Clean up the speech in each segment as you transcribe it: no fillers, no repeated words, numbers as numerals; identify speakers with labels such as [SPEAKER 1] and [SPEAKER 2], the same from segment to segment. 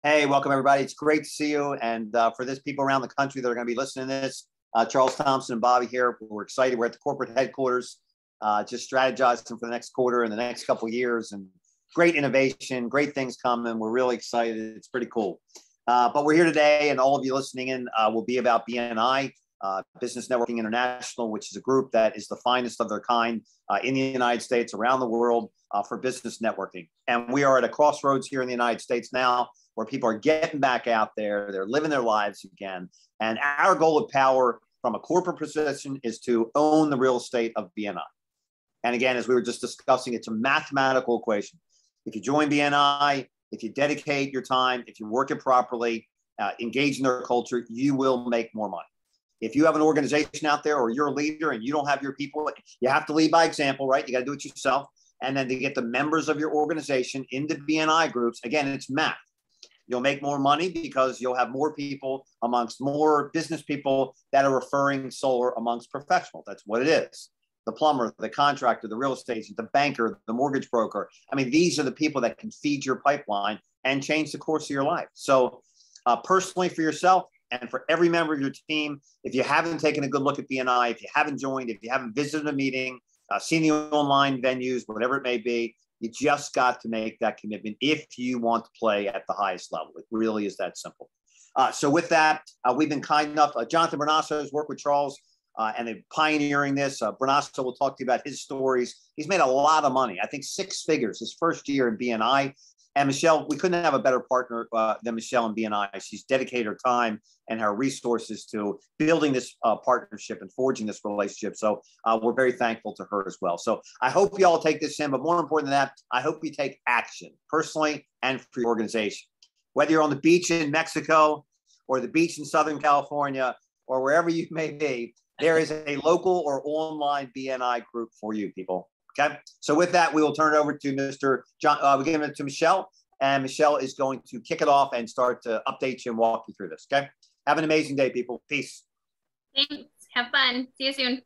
[SPEAKER 1] Hey, welcome everybody. It's great to see you. And for this people around the country that are going to be listening to this, Charles Thompson and Bobby here. We're excited. We're at the corporate headquarters, just strategizing for the next quarter and the next couple of years. And great innovation, great things coming. We're really excited. It's pretty cool. But we're here today, and all of you listening in will be about BNI, Business Networking International, which is a group that is the finest of their kind in the United States, around the world for business networking. And we are at a crossroads here in the United States now, where people are getting back out there, they're living their lives again. And our goal at Powur from a corporate position is to own the real estate of BNI. And again, as we were just discussing, it's a mathematical equation. If you join BNI, if you dedicate your time, if you work it properly, engage in their culture, you will make more money. If you have an organization out there or you're a leader and you don't have your people, you have to lead by example, right? You got to do it yourself. And then to get the members of your organization into BNI groups, again, it's math. You'll make more money because you'll have more people amongst more business people that are referring solar amongst professionals. That's what it is. The plumber, the contractor, the real estate agent, the banker, the mortgage broker. I mean, these are the people that can feed your pipeline and change the course of your life. So personally for yourself and for every member of your team, if you haven't taken a good look at BNI, if you haven't joined, if you haven't visited a meeting, seen the online venues, whatever it may be, you just got to make that commitment if you want to play at the highest level. It really is that simple. So with that, we've been kind enough. Jonathan Bernasso has worked with Charles and they're pioneering this. Bernasso will talk to you about his stories. He's made a lot of money. I think 6 figures his first year in BNI. And Michelle, we couldn't have a better partner than Michelle in BNI. She's dedicated her time and her resources to building this partnership and forging this relationship. So we're very thankful to her as well. So I hope you all take this in, but more important than that, I hope you take action personally and for your organization. Whether you're on the beach in Mexico or the beach in Southern California or wherever you may be, there is a local or online BNI group for you, people. Okay, so with that, we will turn it over to Mr. John. We're giving it to Michelle, and Michelle is going to kick it off and start to update you and walk you through this. Okay, have an amazing day, people. Peace.
[SPEAKER 2] Thanks. Have fun. See you soon.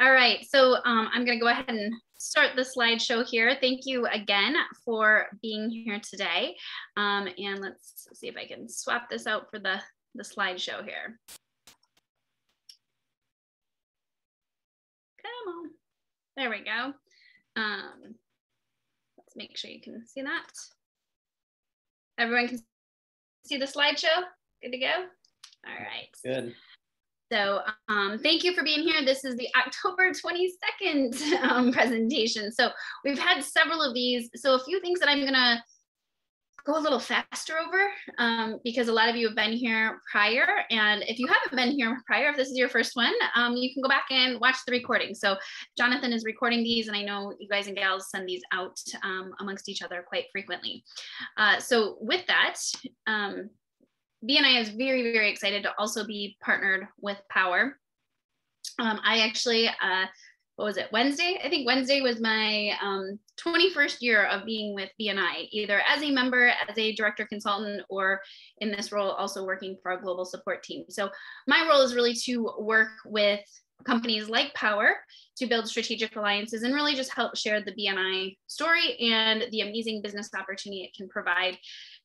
[SPEAKER 2] All right, so I'm going to go ahead and start the slideshow here. Thank you again for being here today. And let's see if I can swap this out for the slideshow here. Come on. There we go. Let's make sure you can see that. Everyone can see the slideshow? Good to go? All right.
[SPEAKER 1] Good.
[SPEAKER 2] So thank you for being here. This is the October 22nd presentation. So we've had several of these. So a few things that I'm gonna go a little faster over because a lot of you have been here prior. And if you haven't been here prior, if this is your first one, you can go back and watch the recording. So Jonathan is recording these, and I know you guys and gals send these out amongst each other quite frequently. So with that, BNI is very, very excited to also be partnered with Powur. I actually, what was it, Wednesday? I think Wednesday was my 21st year of being with BNI, either as a member, as a director consultant, or in this role, also working for a global support team. So my role is really to work with companies like Powur to build strategic alliances and really just help share the BNI story and the amazing business opportunity it can provide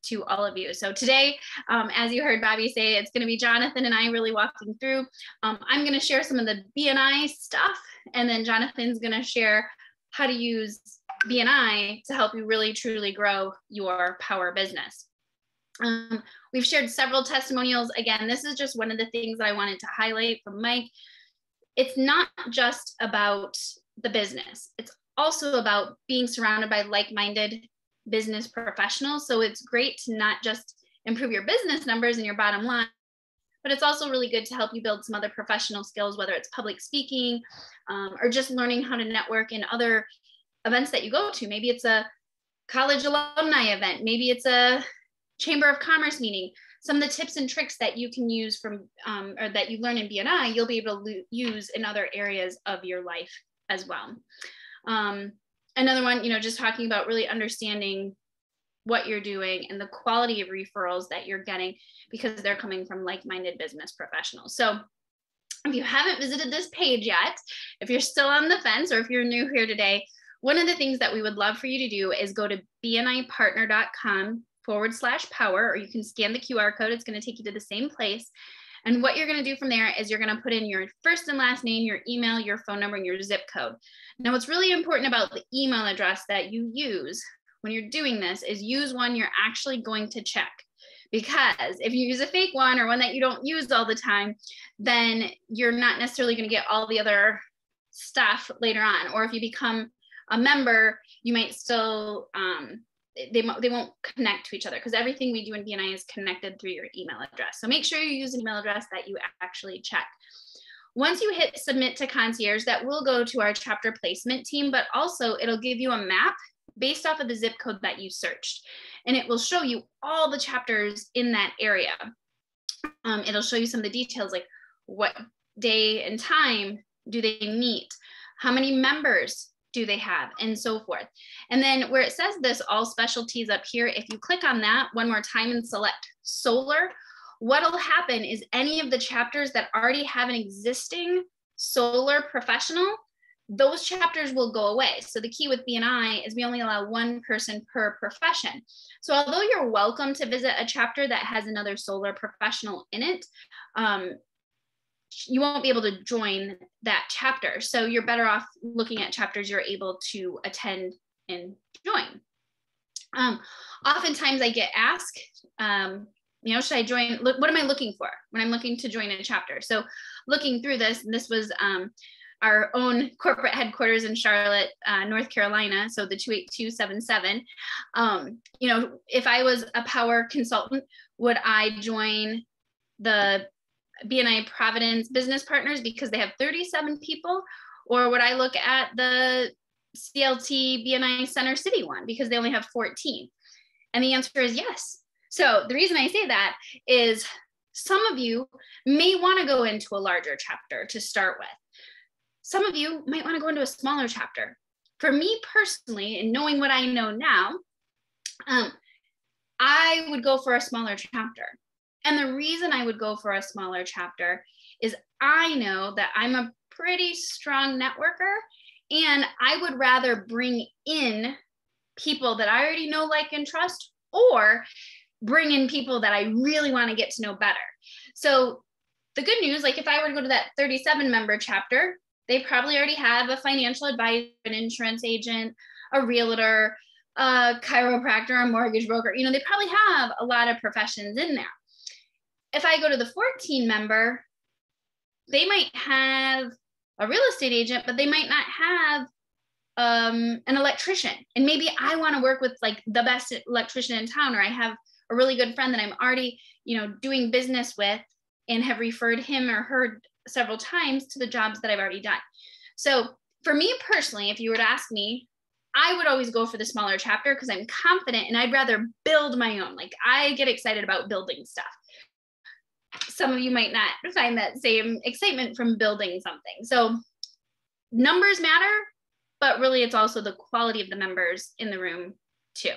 [SPEAKER 2] to all of you. So today, as you heard Bobby say, it's going to be Jonathan and I really walking through. I'm going to share some of the BNI stuff, and then Jonathan's going to share how to use BNI to help you really truly grow your Powur business. We've shared several testimonials. Again, this is just one of the things that I wanted to highlight from Mike. It's not just about the business. It's also about being surrounded by like-minded business professionals. So it's great to not just improve your business numbers and your bottom line, but it's also really good to help you build some other professional skills, whether it's public speaking or just learning how to network in other events that you go to. Maybe it's a college alumni event. Maybe it's a Chamber of Commerce meeting. Some of the tips and tricks that you can use from or that you learn in BNI, you'll be able to use in other areas of your life as well. Another one, just talking about really understanding what you're doing and the quality of referrals that you're getting because they're coming from like-minded business professionals. So if you haven't visited this page yet, if you're still on the fence or if you're new here today, one of the things that we would love for you to do is go to bnipartner.com BNI.com/Powur, or you can scan the QR code. It's going to take you to the same place. And what you're going to do from there is you're going to put in your first and last name, your email, your phone number, and your zip code. Now, what's really important about the email address that you use when you're doing this is use one you're actually going to check. Because if you use a fake one or one that you don't use all the time, then you're not necessarily going to get all the other stuff later on. Or if you become a member, you might still, they won't connect to each other, because everything we do in BNI is connected through your email address. So make sure you use an email address that you actually check. Once you hit submit to concierge, that will go to our chapter placement team, but also it'll give you a map based off of the zip code that you searched. And it will show you all the chapters in that area. It'll show you some of the details, like what day and time do they meet? How many members do they have, and so forth. And then where it says this, all specialties up here, if you click on that one more time and select solar, what'll happen is any of the chapters that already have an existing solar professional, those chapters will go away. So the key with BNI is we only allow one person per profession. So although you're welcome to visit a chapter that has another solar professional in it, you won't be able to join that chapter. So you're better off looking at chapters you're able to attend and join. Oftentimes I get asked, should I join? What am I looking for when I'm looking to join a chapter? So looking through this, and this was our own corporate headquarters in Charlotte, North Carolina. So the 28277. If I was a Powur consultant, would I join the BNI Providence Business Partners because they have 37 people? Or would I look at the CLT BNI Center City one because they only have 14? And the answer is yes. So the reason I say that is some of you may want to go into a larger chapter to start with. Some of you might want to go into a smaller chapter. For me personally, and knowing what I know now, I would go for a smaller chapter. And the reason I would go for a smaller chapter is I know that I'm a pretty strong networker, and I would rather bring in people that I already know, like, and trust, or bring in people that I really want to get to know better. So the good news, like if I were to go to that 37 member chapter, they probably already have a financial advisor, an insurance agent, a realtor, a chiropractor, a mortgage broker. They probably have a lot of professions in there. If I go to the 14 member, they might have a real estate agent, but they might not have an electrician. And maybe I want to work with like the best electrician in town, or I have a really good friend that I'm already, doing business with and have referred him or her several times to the jobs that I've already done. So for me personally, if you were to ask me, I would always go for the smaller chapter because I'm confident and I'd rather build my own. Like I get excited about building stuff. Some of you might not find that same excitement from building something. So numbers matter, but really it's also the quality of the members in the room too.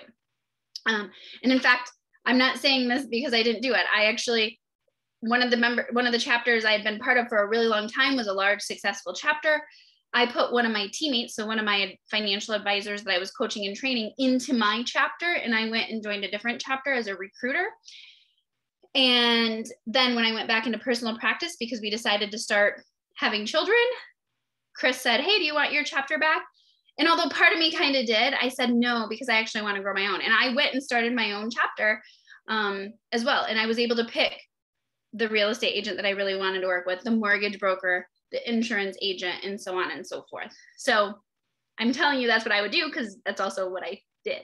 [SPEAKER 2] And in fact, I'm not saying this because I didn't do it. I actually, one of the chapters I had been part of for a really long time was a large successful chapter. I put one of my teammates, so one of my financial advisors that I was coaching and training, into my chapter, and I went and joined a different chapter as a recruiter. And then when I went back into personal practice, because we decided to start having children, Chris said, "Hey, do you want your chapter back?" And although part of me kind of did, I said no, because I actually want to grow my own. And I went and started my own chapter as well. And I was able to pick the real estate agent that I really wanted to work with, the mortgage broker, the insurance agent, and so on and so forth. So I'm telling you that's what I would do because that's also what I did.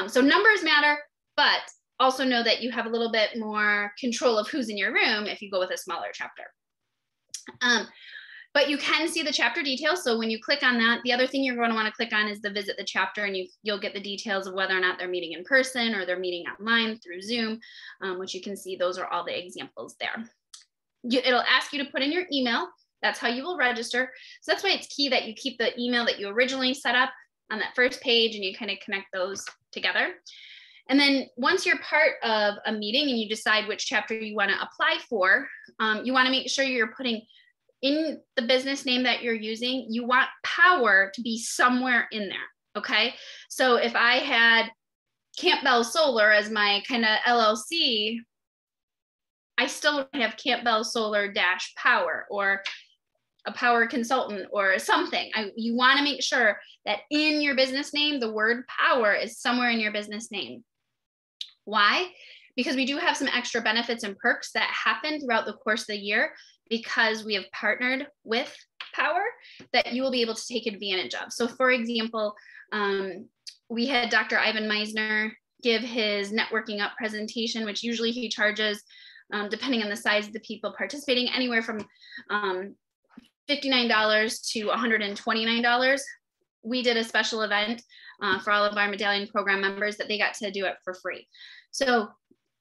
[SPEAKER 2] So numbers matter, but also know that you have a little bit more control of who's in your room if you go with a smaller chapter. But you can see the chapter details. So when you click on that, the other thing you're going to want to click on is the visit the chapter, and you'll get the details of whether or not they're meeting in person or they're meeting online through Zoom, which you can see those are all the examples there. It'll ask you to put in your email. That's how you will register. So that's why it's key that you keep the email that you originally set up on that first page and you kind of connect those together. And then once you're part of a meeting and you decide which chapter you want to apply for, you want to make sure you're putting in the business name that you're using, you want Powur to be somewhere in there, okay? So if I had Campbell Solar as my kind of LLC, I still have Campbell Solar - Powur, or a Powur consultant or something. You want to make sure that in your business name, the word Powur is somewhere in your business name. Why? Because we do have some extra benefits and perks that happen throughout the course of the year because we have partnered with Powur that you will be able to take advantage of. So for example, we had Dr. Ivan Meisner give his networking up presentation, which usually he charges, depending on the size of the people participating, anywhere from $59 to $129. We did a special event for all of our Medallion Program members that they got to do it for free. So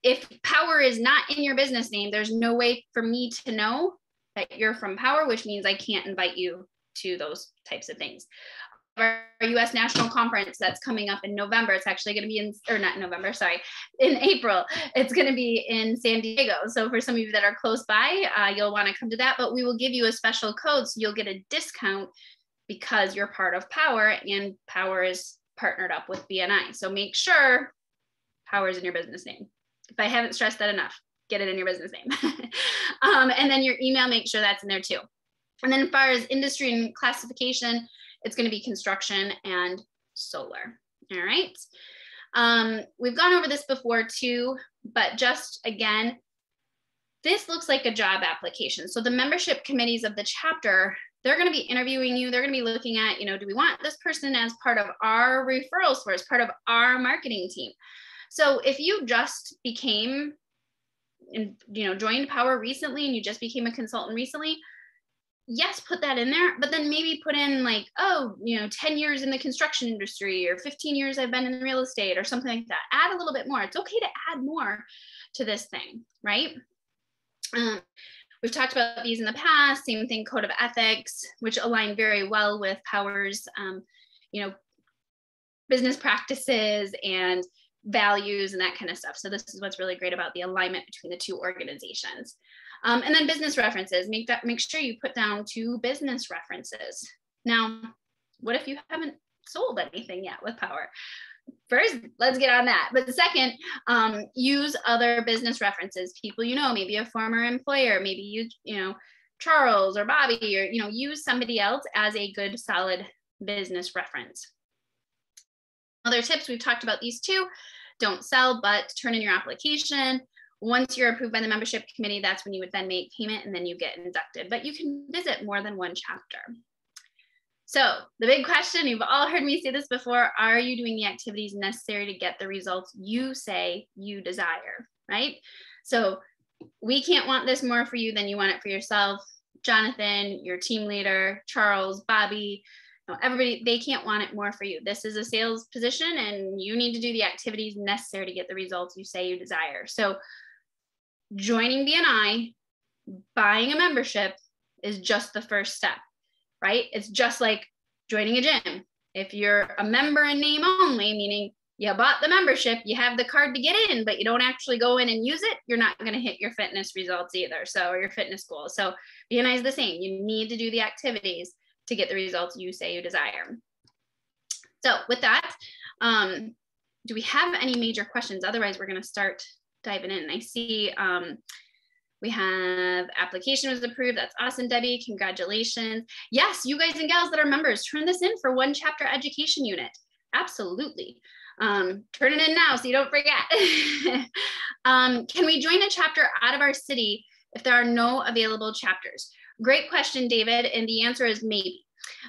[SPEAKER 2] if Powur is not in your business name, there's no way for me to know that you're from Powur, which means I can't invite you to those types of things. Our U.S. National Conference that's coming up in November, it's actually going to be in April. It's going to be in San Diego. So for some of you that are close by, you'll want to come to that, but we will give you a special code. So you'll get a discount because you're part of Powur, and Powur is partnered up with BNI. So make sure Powur is in your business name. If I haven't stressed that enough, get it in your business name. And then your email, make sure that's in there too. And then as far as industry and classification, it's going to be construction and solar. All right. We've gone over this before too, but just again, this looks like a job application. So the membership committees of the chapter, they're going to be interviewing you. They're going to be looking at, do we want this person as part of our referral source, part of our marketing team? So if you just became, joined Powur recently and you just became a consultant recently, yes, put that in there, but then maybe put in like, 10 years in the construction industry or 15 years I've been in real estate or something like that. Add a little bit more. It's okay to add more to this thing, right? We've talked about these in the past, same thing, code of ethics, which align very well with Powur's, business practices and values and that kind of stuff. So this is what's really great about the alignment between the two organizations. And then business references, make sure you put down 2 business references. Now, what if you haven't sold anything yet with Powur? First, let's get on that. But second, use other business references, people, maybe a former employer, maybe Charles or Bobby, or, use somebody else as a good, solid business reference. Other tips, we've talked about these too. Don't sell, but turn in your application. Once you're approved by the membership committee, that's when you would then make payment and then you get inducted. But you can visit more than one chapter. So the big question, you've all heard me say this before, are you doing the activities necessary to get the results you say you desire, right? So we can't want this more for you than you want it for yourself. Jonathan, your team leader, Charles, Bobby, everybody, they can't want it more for you. This is a sales position and you need to do the activities necessary to get the results you say you desire. So joining BNI, buying a membership is just the first step, right? It's just like joining a gym. If you're a member in name only, meaning you bought the membership, you have the card to get in, but you don't actually go in and use it, you're not going to hit your fitness results either. So, or your fitness goals. So BNI is the same. You need to do the activities to get the results you say you desire. So with that, do we have any major questions? Otherwise, we're going to start diving in. I see we have application was approved. That's awesome, Debbie. Congratulations. Yes, you guys and gals that are members, turn this in for one chapter education unit. Absolutely. Turn it in now so you don't forget. Can we join a chapter out of our city if there are no available chapters? Great question, David. And the answer is maybe.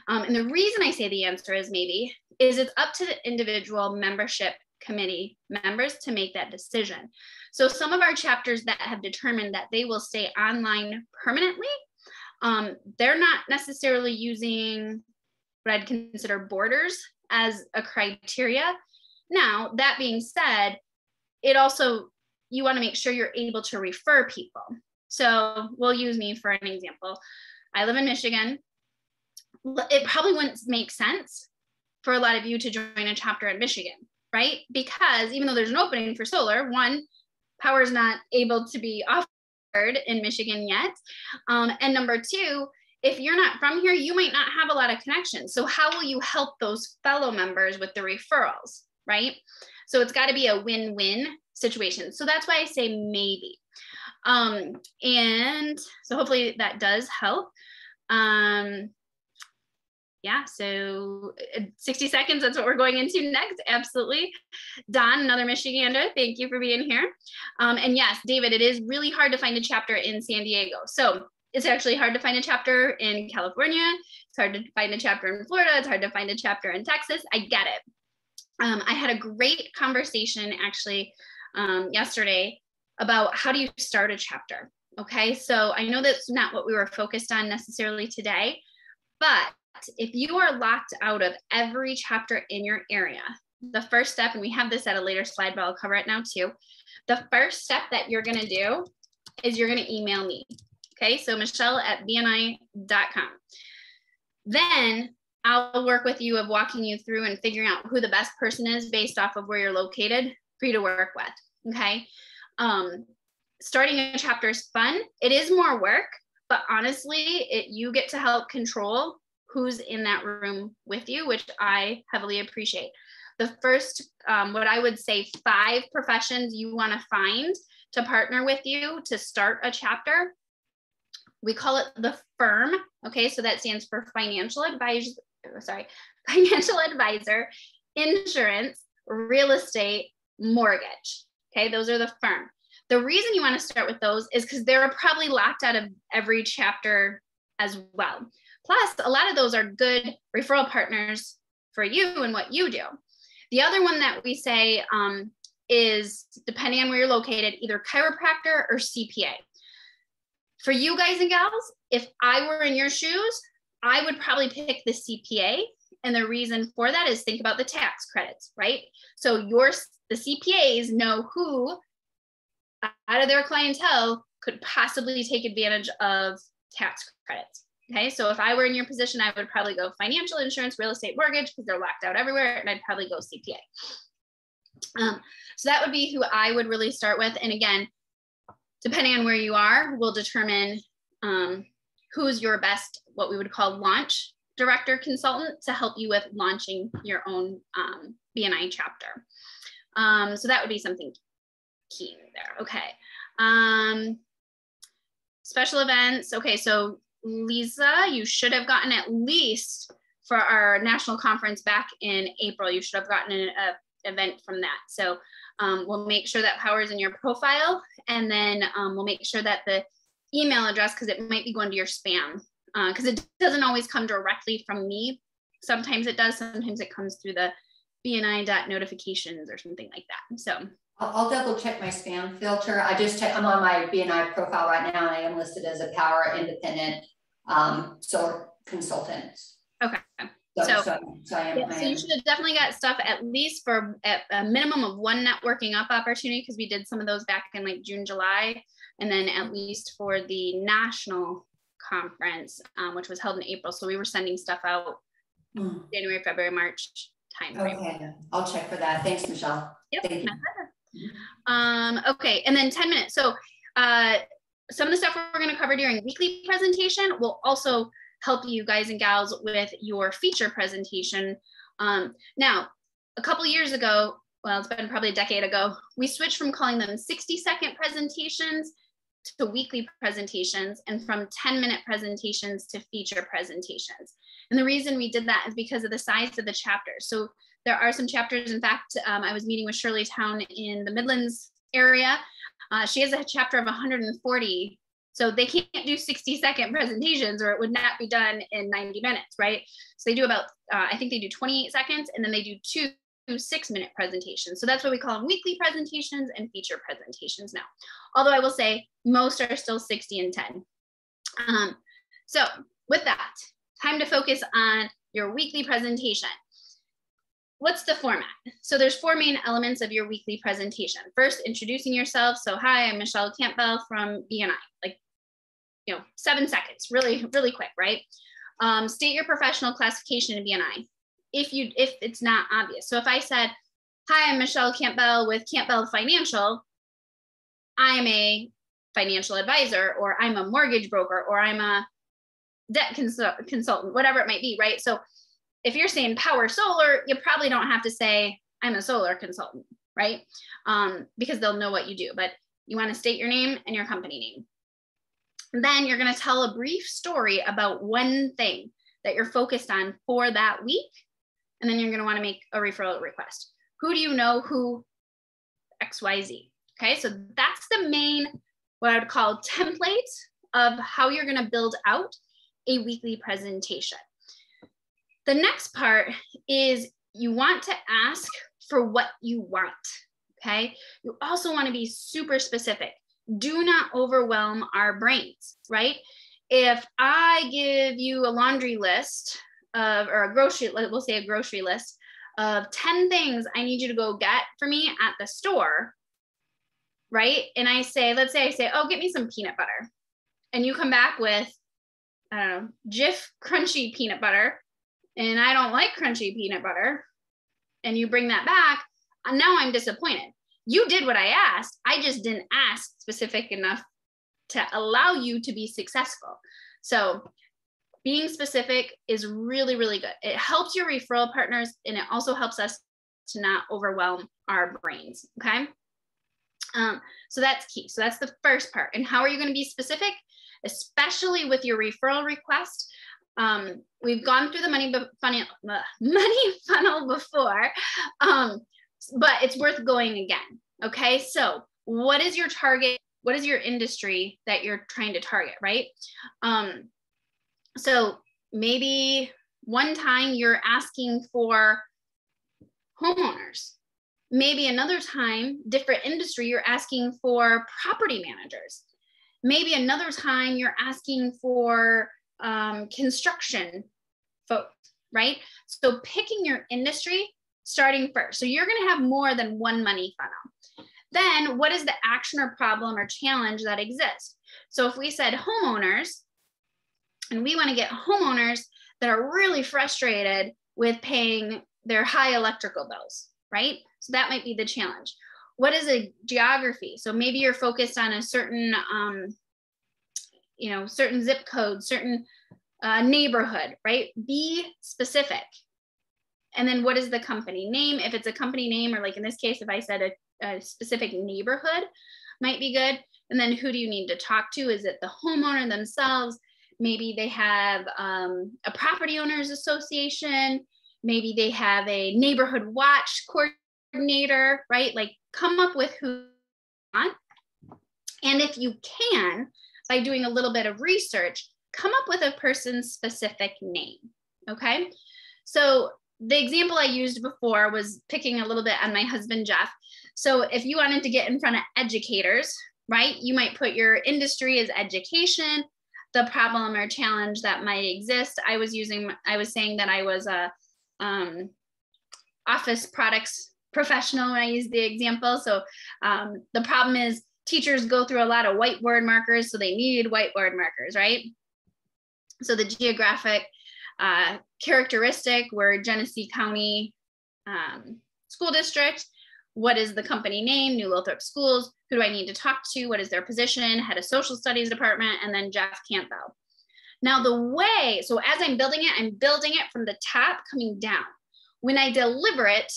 [SPEAKER 2] And the reason I say the answer is maybe is it's up to the individual membership committee members to make that decision. So some of our chapters that have determined that they will stay online permanently, they're not necessarily using what I'd consider borders as a criteria. Now, that being said, it also, you want to make sure you're able to refer people. So we'll use me for an example. I live in Michigan. It probably wouldn't make sense for a lot of you to join a chapter in Michigan, right? Because even though there's an opening for solar, one, Powur is not able to be offered in Michigan yet. And number two, if you're not from here, you might not have a lot of connections. So how will you help those fellow members with the referrals, right? So it's got to be a win-win situation. So that's why I say maybe. And so hopefully that does help. Yeah, so 60 seconds, that's what we're going into next. Absolutely. Don, another Michigander, thank you for being here. And yes, David, it is really hard to find a chapter in San Diego. So it's actually hard to find a chapter in California. It's hard to find a chapter in Florida. It's hard to find a chapter in Texas. I get it. I had a great conversation actually yesterday about how do you start a chapter. Okay, so I know that's not what we were focused on necessarily today, but if you are locked out of every chapter in your area, the first step, and we have this at a later slide, but I'll cover it now too. The first step that you're going to do is you're going to email me. Okay, so Michelle@bni.com. Then I'll work with you of walking you through and figuring out who the best person is based off of where you're located for you to work with. Okay. Starting a chapter is fun. It is more work, but honestly, you get to help control who's in that room with you, which I heavily appreciate. The first, what I would say 5 professions you want to find to partner with you to start a chapter. We call it the firm. Okay, so that stands for financial advisor, insurance, real estate, mortgage. Okay, those are the firm. The reason you want to start with those is because they're probably locked out of every chapter as well. Plus, a lot of those are good referral partners for you and what you do. The other one that we say is, depending on where you're located, either chiropractor or CPA. For you guys and gals, if I were in your shoes, I would probably pick the CPA. And the reason for that is think about the tax credits, right? So the CPAs know who out of their clientele could possibly take advantage of tax credits. Okay, so if I were in your position, I would probably go financial, insurance, real estate, mortgage, because they're locked out everywhere, and I'd probably go CPA. So that would be who I would really start with. And again, depending on where you are, will determine who's your best, what we would call launch director consultant to help you with launching your own BNI chapter. So that would be something key there. Okay. Special events. Okay, so Lisa, you should have gotten at least for our national conference back in April, you should have gotten an event from that. So we'll make sure that Powur is in your profile, and then we'll make sure that the email address, because it might be going to your spam, because it doesn't always come directly from me. Sometimes it does, sometimes it comes through the BNI.notifications or something like that. So
[SPEAKER 3] I'll double check my spam filter. I'm on my BNI profile right now. I am listed as a Powur independent solar consultant.
[SPEAKER 2] Okay. So you should have definitely got stuff at least for a minimum of one networking up opportunity, because we did some of those back in like June, July, and then at least for the national conference, which was held in April. So we were sending stuff out January, February, March timeframe.
[SPEAKER 3] Okay, I'll check for that. Thanks, Michelle.
[SPEAKER 2] Yep.
[SPEAKER 3] Thank you.
[SPEAKER 2] Okay, and then 10 minutes. So some of the stuff we're going to cover during weekly presentation will also help you guys and gals with your feature presentation. Now, a couple years ago, well, it's been probably a decade ago, we switched from calling them 60-second presentations to weekly presentations, and from 10-minute presentations to feature presentations. And the reason we did that is because of the size of the chapters. So there are some chapters, in fact, I was meeting with Shirley Town in the Midlands area. She has a chapter of 140. So they can't do 60-second presentations, or it would not be done in 90 minutes, right? So they do about, I think they do 28 seconds, and then they do 2 6-minute presentations. So that's what we call them, weekly presentations and feature presentations now. Although I will say most are still 60 and 10. So with that, time to focus on your weekly presentation. What's the format? So there's 4 main elements of your weekly presentation. First, introducing yourself. So hi, I'm Michelle Campbell from BNI. Like, 7 seconds, really, really quick, right? State your professional classification in BNI, if it's not obvious. So if I said, hi, I'm Michelle Campbell with Campbell Financial, I'm a financial advisor, or I'm a mortgage broker, or I'm a debt consultant, whatever it might be, right? So if you're saying Powur Solar, you probably don't have to say, I'm a solar consultant, right? Because they'll know what you do, but you want to state your name and your company name. Then you're going to tell a brief story about one thing that you're focused on for that week. And then you're going to want to make a referral request. Who do you know who XYZ? Okay, so that's the main, what I would call template of how you're going to build out a weekly presentation. The next part is you want to ask for what you want. Okay, you also want to be super specific. Do not overwhelm our brains, right? If I give you a laundry list of, or a grocery, we'll say a grocery list of 10 things I need you to go get for me at the store, right? And I say, let's say I say, oh, get me some peanut butter. And you come back with, I don't know, Jif crunchy peanut butter. And I don't like crunchy peanut butter. And you bring that back. Now I'm disappointed. You did what I asked. I just didn't ask specific enough to allow you to be successful. So being specific is really, really good. It helps your referral partners, and it also helps us to not overwhelm our brains, okay? So that's key. So that's the first part. And how are you going to be specific? Especially with your referral request. We've gone through the money funnel before, but it's worth going again, okay? So what is your target? What is your industry that you're trying to target, right? So maybe one time you're asking for homeowners. Maybe another time, different industry, you're asking for property managers. Maybe another time you're asking for construction folks, right? So picking your industry, starting first. So you're gonna have more than one money funnel. Then what is the action or problem or challenge that exists? So if we said homeowners, and we want to get homeowners that are really frustrated with paying their high electrical bills, right? So that might be the challenge. What is a geography? So maybe you're focused on a certain, certain zip code, certain neighborhood, right? Be specific. And then what is the company name? If it's a company name, or like in this case, if I said a specific neighborhood, might be good. And then who do you need to talk to? Is it the homeowner themselves? Maybe they have a property owners association. Maybe they have a neighborhood watch coordinator, right? Like come up with who you want. And if you can, by doing a little bit of research, come up with a person's specific name, okay? So the example I used before was picking a little bit on my husband, Jeff. So if you wanted to get in front of educators, right? You might put your industry as education, the problem or challenge that might exist. I was saying that I was a office products professional when I used the example. So the problem is teachers go through a lot of whiteboard markers, so they need whiteboard markers, right? So the geographic characteristic, we're Genesee County School District. What is the company name? New Lothrop Schools. Who do I need to talk to? What is their position? Head of Social Studies Department, and then Jeff Campbell. Now so as I'm building it from the top coming down. When I deliver it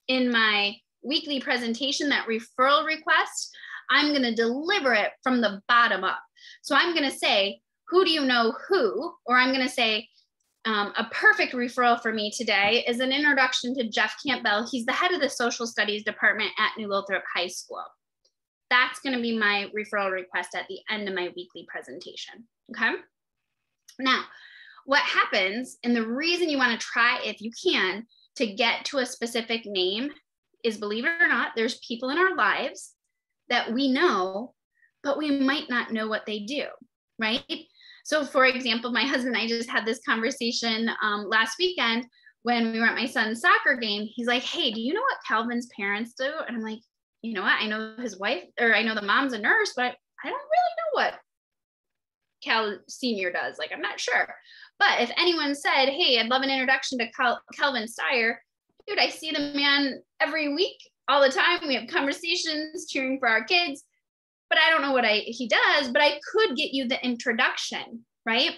[SPEAKER 2] in my weekly presentation, that referral request, I'm gonna deliver it from the bottom up. So I'm gonna say, who do you know who? Or I'm gonna say, a perfect referral for me today is an introduction to Jeff Campbell. He's the head of the Social Studies Department at New Lothrop High School. That's going to be my referral request at the end of my weekly presentation, okay? Now, what happens, and the reason you want to try, if you can, to get to a specific name is, believe it or not, there's people in our lives that we know, but we might not know what they do, right? So for example, my husband and I just had this conversation last weekend when we were at my son's soccer game. He's like, hey, do you know what Calvin's parents do? And I'm like, you know what? I know his wife, or I know the mom's a nurse, but I don't really know what Cal Senior does. Like, I'm not sure. But if anyone said, hey, I'd love an introduction to Calvin Steyer, dude, I see the man every week, all the time. We have conversations, cheering for our kids. But I don't know what he does, but I could get you the introduction, right?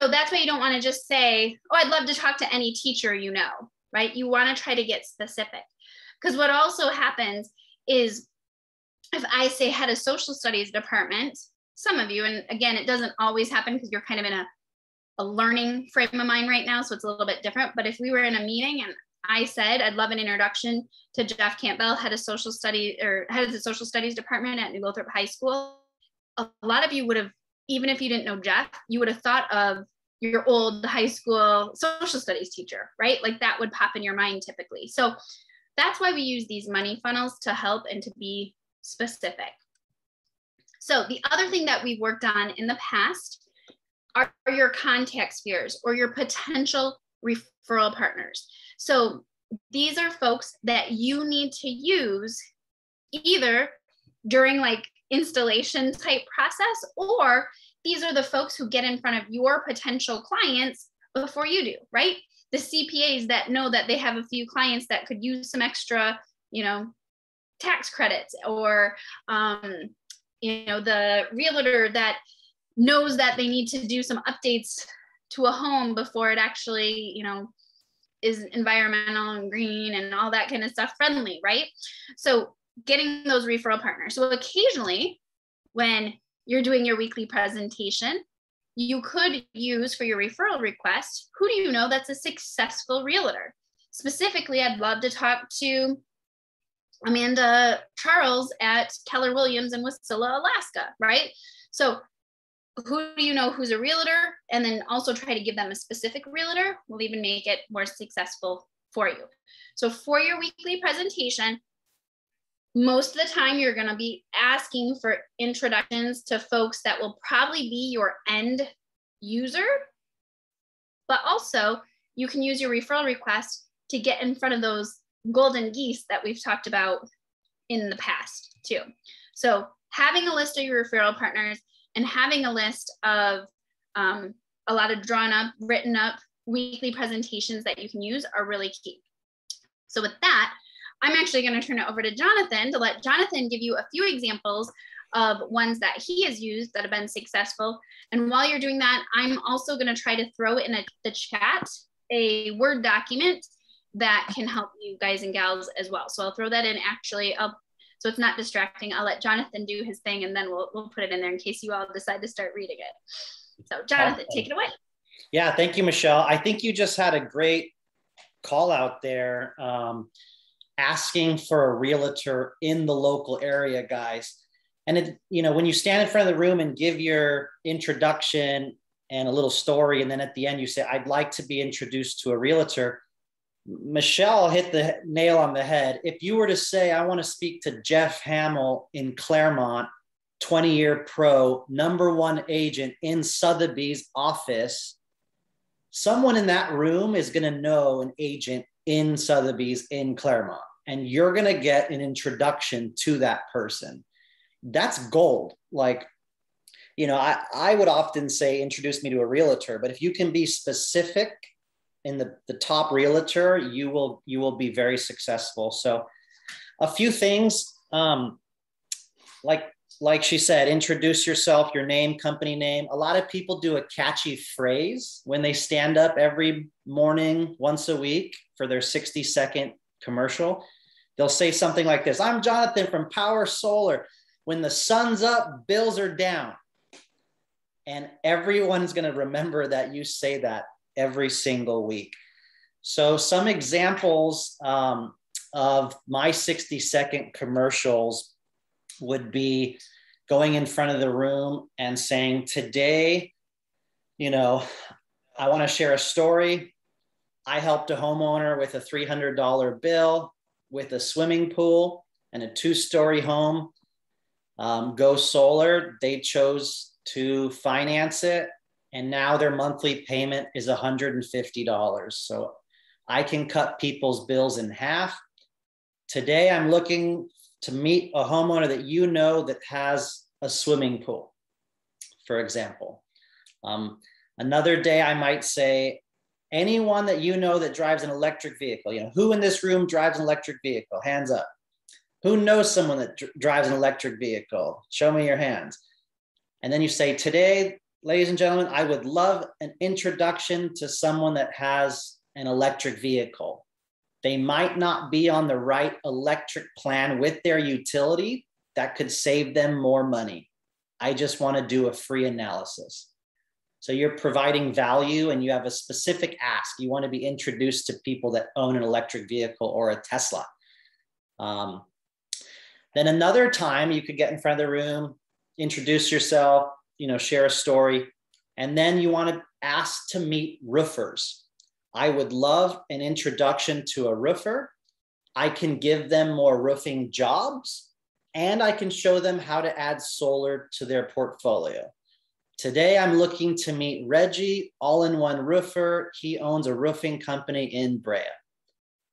[SPEAKER 2] So that's why you don't want to just say, oh, I'd love to talk to any teacher you know, right? You want to try to get specific, because what also happens is if I say head of social studies department, some of you, and again, it doesn't always happen because you're kind of in a learning frame of mind right now, so it's a little bit different. But if we were in a meeting and I said I'd love an introduction to Jeff Campbell, head of social studies or head of the social studies department at New Lothrop High School, a lot of you would have, even if you didn't know Jeff, you would have thought of your old high school social studies teacher, right? Like that would pop in your mind typically. So that's why we use these money funnels to help and to be specific. So the other thing that we've worked on in the past are your contact spheres or your potential referral partners. So these are folks that you need to use either during like installation type process, or these are the folks who get in front of your potential clients before you do, right? The CPAs that know that they have a few clients that could use some extra, you know, tax credits, or, you know, the realtor that knows that they need to do some updates to a home before it actually, you know, is environmental and green and all that kind of stuff friendly, right? So getting those referral partners. So occasionally when you're doing your weekly presentation, you could use for your referral request, who do you know that's a successful realtor? Specifically, I'd love to talk to Amanda Charles at Keller Williams in Wasilla, Alaska, right? So who do you know who's a realtor? And then also try to give them a specific realtor. Will even make it more successful for you. So for your weekly presentation, most of the time you're going to be asking for introductions to folks that will probably be your end user, but also you can use your referral request to get in front of those golden geese that we've talked about in the past too. So having a list of your referral partners and having a list of a lot of drawn up, written up weekly presentations that you can use are really key. So with that, I'm actually going to turn it over to Jonathan to let Jonathan give you a few examples of ones that he has used that have been successful. And while you're doing that, I'm also going to try to throw in the chat a Word document that can help you guys and gals as well. So I'll throw that in actually, so it's not distracting. I'll let Jonathan do his thing and then we'll put it in there in case you all decide to start reading it. So Jonathan, take it away.
[SPEAKER 4] Yeah, thank you, Michelle. I think you just had a great call out there. Asking for a realtor in the local area, guys. And it, you know, when you stand in front of the room and give your introduction and a little story, and then at the end you say, I'd like to be introduced to a realtor, Michelle hit the nail on the head. If you were to say, I want to speak to Jeff Hamill in Claremont, 20-year pro, #1 agent in Sotheby's office, someone in that room is going to know an agent in Sotheby's in Claremont, and you're going to get an introduction to that person. That's gold. Like, you know, I would often say, introduce me to a realtor, but if you can be specific in the top realtor, you will be very successful. So a few things, like she said, introduce yourself, your name, company name. A lot of people do a catchy phrase when they stand up every morning, once a week for their 60-second commercial. They'll say something like this: I'm Jonathan from Powur Solar. When the sun's up, bills are down. And everyone's going to remember that you say that every single week. So some examples of my 60-second commercials would be going in front of the room and saying, today, you know, I want to share a story. I helped a homeowner with a $300 bill with a swimming pool and a 2-story home go solar. They chose to finance it, and now their monthly payment is $150. So I can cut people's bills in half. Today, I'm looking to meet a homeowner that you know that has a swimming pool, for example. Another day, I might say, anyone that you know that drives an electric vehicle, you know, who in this room drives an electric vehicle? Hands up. Who knows someone that drives an electric vehicle? Show me your hands. And then you say, today, ladies and gentlemen, I would love an introduction to someone that has an electric vehicle. They might not be on the right electric plan with their utility that could save them more money. I just want to do a free analysis. So you're providing value and you have a specific ask. You want to be introduced to people that own an electric vehicle or a Tesla. Then another time you could get in front of the room, introduce yourself, share a story, and then you want to ask to meet roofers. I would love an introduction to a roofer. I can give them more roofing jobs, and I can show them how to add solar to their portfolio. Today, I'm looking to meet Reggie, all-in-one roofer. He owns a roofing company in Brea,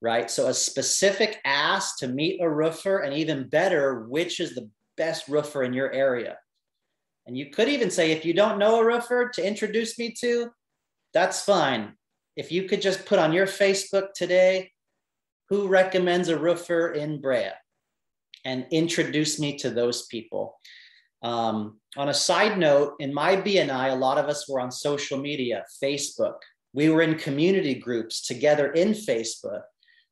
[SPEAKER 4] right? So a specific ask to meet a roofer, and even better, which is the best roofer in your area. And you could even say, if you don't know a roofer to introduce me to, that's fine. If you could just put on your Facebook today, who recommends a roofer in Brea, and introduce me to those people. On a side note, in my BNI, a lot of us were on social media, Facebook. We were in community groups together in Facebook.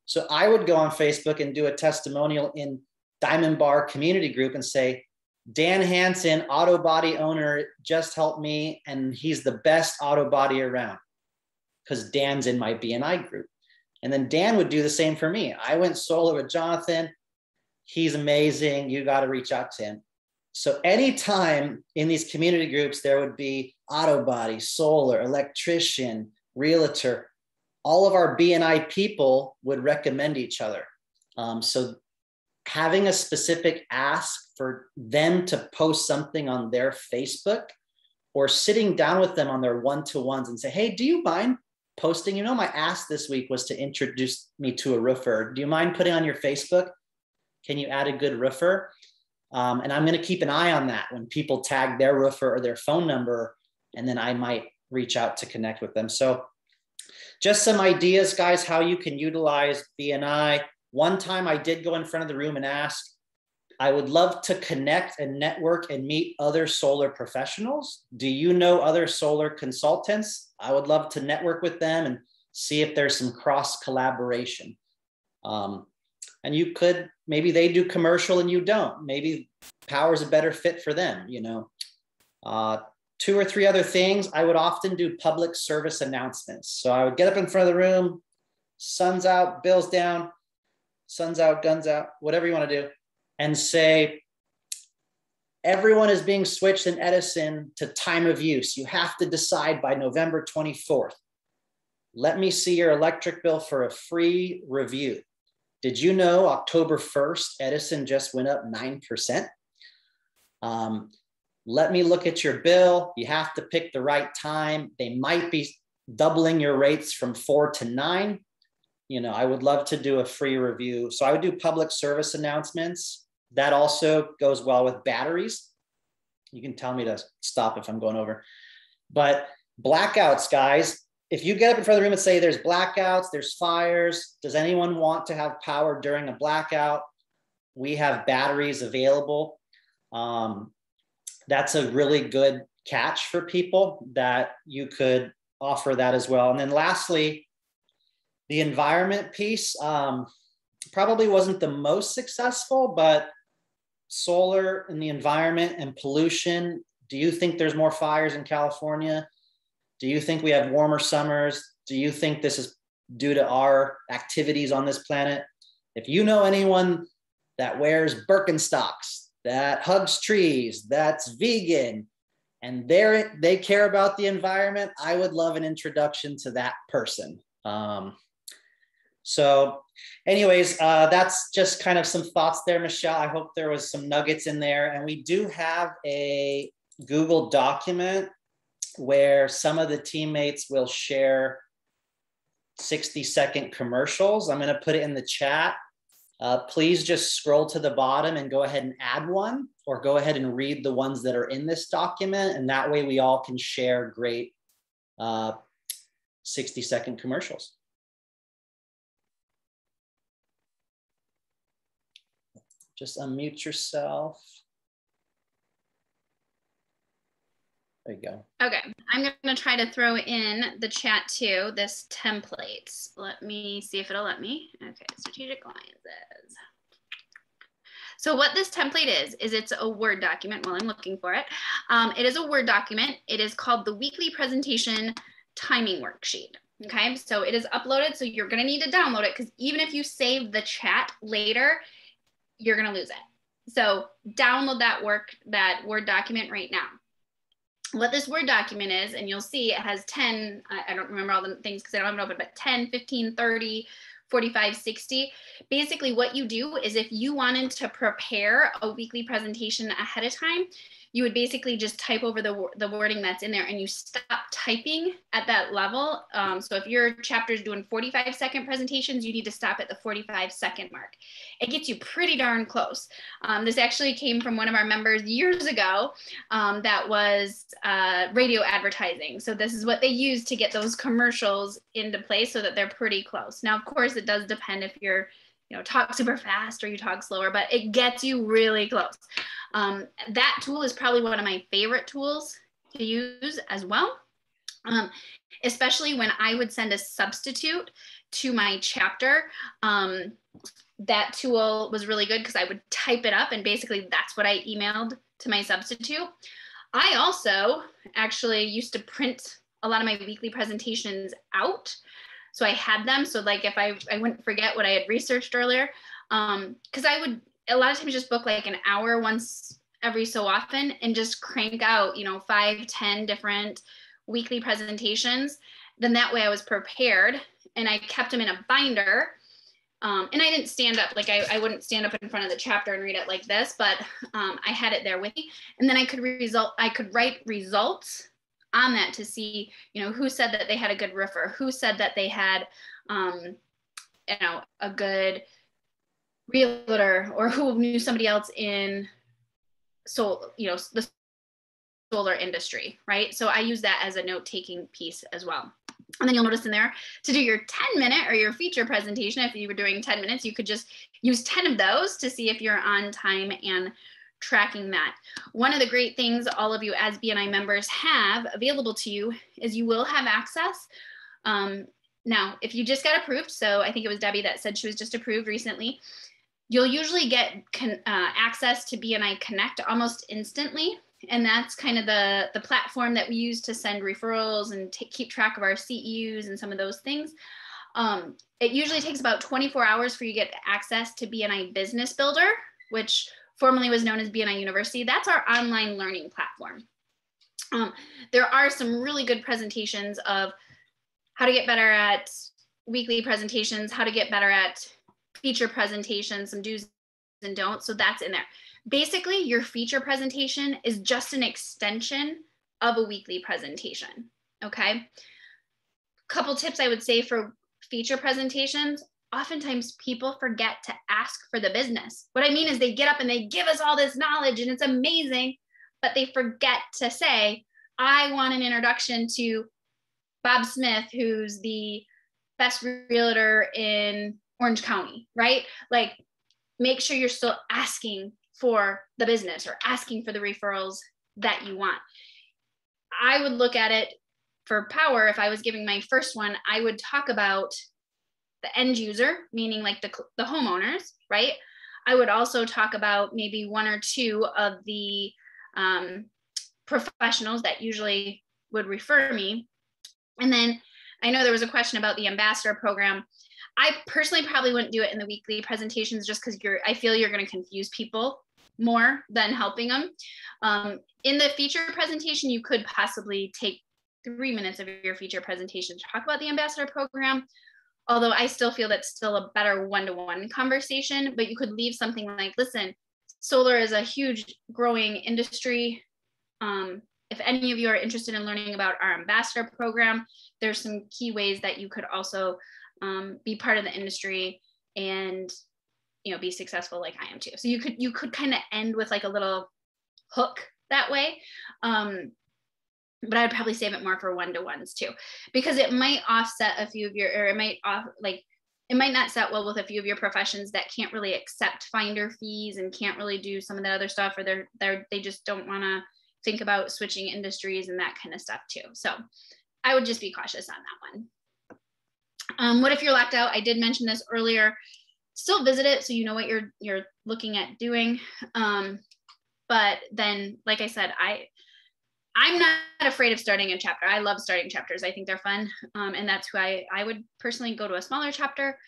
[SPEAKER 4] So I would go on Facebook and do a testimonial in Diamond Bar community group and say, Dan Hansen, auto body owner, just helped me, and he's the best auto body around, because Dan's in my BNI group. And then Dan would do the same for me. I went solar with Jonathan. He's amazing. You got to reach out to him. So anytime in these community groups, there would be auto body, solar, electrician, realtor. All of our BNI people would recommend each other. So having a specific ask for them to post something on their Facebook, or sitting down with them on their one-to-ones and say, hey, do you mind posting? My ask this week was to introduce me to a roofer. Do you mind putting on your Facebook? Can you add a good roofer? And I'm going to keep an eye on that when people tag their roofer or their phone number, and then I might reach out to connect with them. So just some ideas, guys, how you can utilize BNI. One time I did go in front of the room and ask, I would love to connect and network and meet other solar professionals. Do you know other solar consultants? I would love to network with them and see if there's some cross collaboration. And you could, maybe they do commercial and you don't. Maybe Powur's a better fit for them, 2 or 3 other things. I would often do public service announcements. So I would get up in front of the room, sun's out, bills down, sun's out, guns out, whatever you want to do, and say, everyone is being switched in Edison to time of use. You have to decide by November 24th. Let me see your electric bill for a free review. Did you know October 1st, Edison just went up 9%? Let me look at your bill. You have to pick the right time. They might be doubling your rates from 4 to 9. I would love to do a free review. So I would do public service announcements. That also goes well with batteries. You can tell me to stop if I'm going over. But blackouts, guys, if you get up in front of the room and say there's blackouts, there's fires, does anyone want to have power during a blackout? We have batteries available. That's a really good catch for people that you could offer that as well. And then lastly, the environment piece probably wasn't the most successful, but solar and the environment and pollution. Do you think there's more fires in California? Do you think we have warmer summers? Do you think this is due to our activities on this planet? If you know anyone that wears Birkenstocks, that hugs trees, that's vegan, and they care about the environment, I would love an introduction to that person. So anyways, that's just kind of some thoughts there, Michelle. I hope there was some nuggets in there. And we do have a Google document where some of the teammates will share 60-second commercials. I'm going to put it in the chat. Please just scroll to the bottom and go ahead and add one, or go ahead and read the ones that are in this document. And that way we all can share great 60-second commercials. Just unmute yourself. There you go.
[SPEAKER 2] Okay, I'm gonna try to throw in the chat too, this template. Let me see if it'll let me. Okay, strategic alliances. So what this template is it's a Word document while I'm looking for it. It is a Word document. It is called the Weekly Presentation Timing Worksheet. Okay, so it is uploaded. So you're gonna need to download it because even if you save the chat later, you're gonna lose it. So download that Word document right now. What this Word document is, and you'll see it has 10, I don't remember all the things because I don't have it open, but 10, 15, 30, 45, 60. Basically what you do is if you wanted to prepare a weekly presentation ahead of time, you would basically just type over the wording that's in there and you stop typing at that level. So if your chapter is doing 45-second presentations, you need to stop at the 45-second mark. It gets you pretty darn close. This actually came from one of our members years ago that was radio advertising. So this is what they use to get those commercials into place so that they're pretty close. Now, of course, it does depend if you're talk super fast or you talk slower, but it gets you really close. That tool is probably one of my favorite tools to use as well, especially when I would send a substitute to my chapter. That tool was really good because I would type it up and basically that's what I emailed to my substitute. I also actually used to print a lot of my weekly presentations out. So I had them. So like if I wouldn't forget what I had researched earlier, because I would a lot of times just book like an hour once every so often and just crank out, 5, 10 different weekly presentations. Then that way I was prepared and I kept them in a binder. And I didn't stand up, like I wouldn't stand up in front of the chapter and read it like this, but I had it there with me. And then I could write results on that to see, who said that they had a good refer, who said that they had, a good realtor, or who knew somebody else in the solar industry, right? So I use that as a note-taking piece as well. And then you'll notice in there to do your 10-minute or your feature presentation, if you were doing 10 minutes, you could just use 10 of those to see if you're on time and tracking that. One of the great things all of you as BNI members have available to you is you will have access. Now, if you just got approved, so I think it was Debbie that said she was just approved recently, you'll usually get access to BNI Connect almost instantly. And that's kind of the platform that we use to send referrals and keep track of our CEUs and some of those things. It usually takes about 24 hours for you to get access to BNI Business Builder, which formerly was known as BNI University. That's our online learning platform. There are some really good presentations of how to get better at weekly presentations, how to get better at feature presentations, some do's and don'ts. So that's in there. Basically, your feature presentation is just an extension of a weekly presentation, okay? Couple tips I would say for feature presentations. Oftentimes people forget to ask for the business. What I mean is they get up and they give us all this knowledge and it's amazing, but they forget to say, I want an introduction to Bob Smith, who's the best realtor in Orange County, right? Like, make sure you're still asking for the business or asking for the referrals that you want. I would look at it for Powur. If I was giving my first one, I would talk about the end user, meaning like the homeowners, right? I would also talk about maybe one or two of the professionals that usually would refer me. And then I know there was a question about the ambassador program. I personally probably wouldn't do it in the weekly presentations just because I feel you're going to confuse people more than helping them. In the feature presentation, you could possibly take 3 minutes of your feature presentation to talk about the ambassador program. Although I still feel that's still a better one-to-one conversation, but you could leave something like, listen, solar is a huge growing industry. If any of you are interested in learning about our ambassador program, there's some key ways that you could also be part of the industry and be successful like I am too. So you could kind of end with like a little hook that way. But I'd probably save it more for one-to-ones too, because it might offset a few of your, or it might not set well with a few of your professions that can't really accept finder fees and can't really do some of the other stuff, or they just don't want to think about switching industries and that kind of stuff too. So I would just be cautious on that one. What if you're locked out? I did mention this earlier. Still visit it so you know what you're looking at doing. But then, like I said, I'm not afraid of starting a chapter. I love starting chapters. I think they're fun. And that's who I would personally go to a smaller chapter,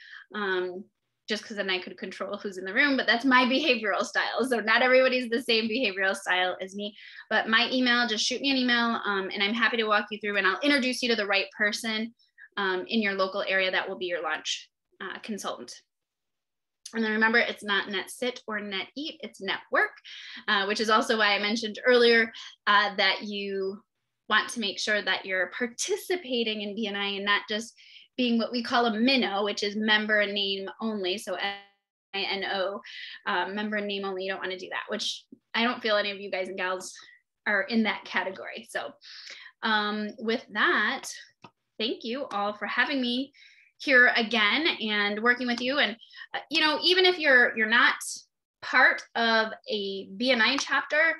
[SPEAKER 2] just because then I could control who's in the room, but that's my behavioral style. So not everybody's the same behavioral style as me, but my email, just shoot me an email, and I'm happy to walk you through, and I'll introduce you to the right person in your local area that will be your launch consultant. And then remember, it's not net sit or net eat, it's network, which is also why I mentioned earlier that you want to make sure that you're participating in BNI and not just being what we call a minnow, which is member name only. So MINO, member name only. You don't want to do that, which I don't feel any of you guys and gals are in that category. So with that, thank you all for having me here again and working with you. And you know, even if you're not part of a BNI chapter,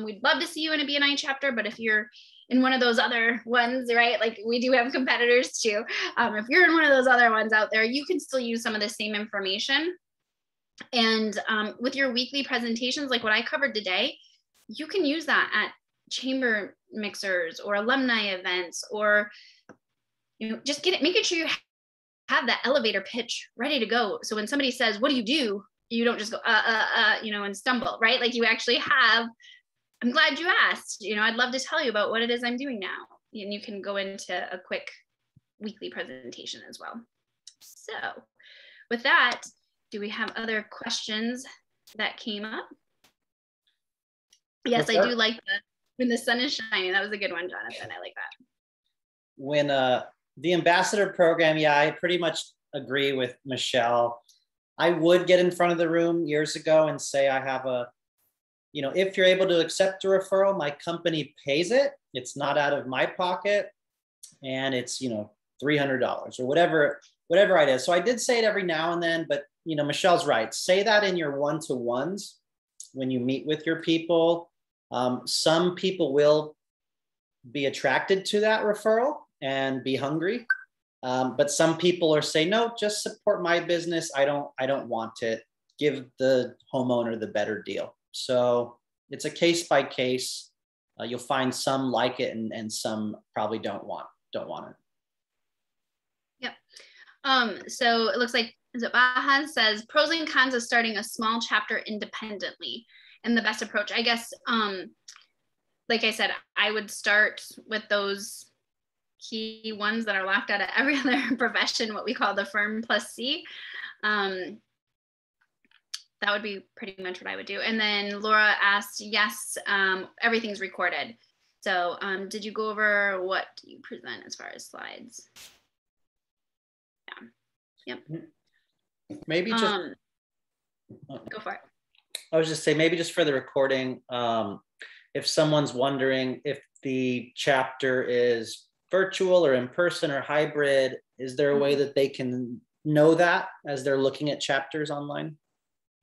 [SPEAKER 2] we'd love to see you in a BNI chapter. But if you're in one of those other ones, right, like we do have competitors too, if you're in one of those other ones out there, you can still use some of the same information. And with your weekly presentations, like what I covered today, you can use that at chamber mixers or alumni events, or you know, just making sure you have that elevator pitch ready to go. So when somebody says, what do? You don't just go, you know, and stumble, right? Like you actually have, I'm glad you asked, you know, I'd love to tell you about what it is I'm doing now. And you can go into a quick weekly presentation as well. So with that, do we have other questions that came up? Yes, I do like when the sun is shining. That was a good one, Jonathan. I like that.
[SPEAKER 4] When the ambassador program, yeah, I pretty much agree with Michelle. I would get in front of the room years ago and say, I have a, you know, if you're able to accept a referral, my company pays it. It's not out of my pocket. And it's, you know, $300 or whatever it is. So I did say it every now and then, but, you know, Michelle's right. Say that in your one-to-ones when you meet with your people. Some people will be attracted to that referral and be hungry. But some people are saying, no, just support my business. I don't want it. Give the homeowner the better deal. So it's a case by case. You'll find some like it and some probably don't want it.
[SPEAKER 2] Yep. So it looks like, is it Bahan says pros and cons of starting a small chapter independently and the best approach. I guess, like I said, I would start with those key ones that are locked out of every other profession, what we call the firm plus C. That would be pretty much what I would do. And then Laura asked, yes, everything's recorded. So did you go over what do you present as far as slides? Yeah. Yep.
[SPEAKER 4] Maybe just
[SPEAKER 2] go for it.
[SPEAKER 4] I was just saying, maybe just for the recording, if someone's wondering if the chapter is virtual or in person or hybrid, is there a way that they can know that as they're looking at chapters online?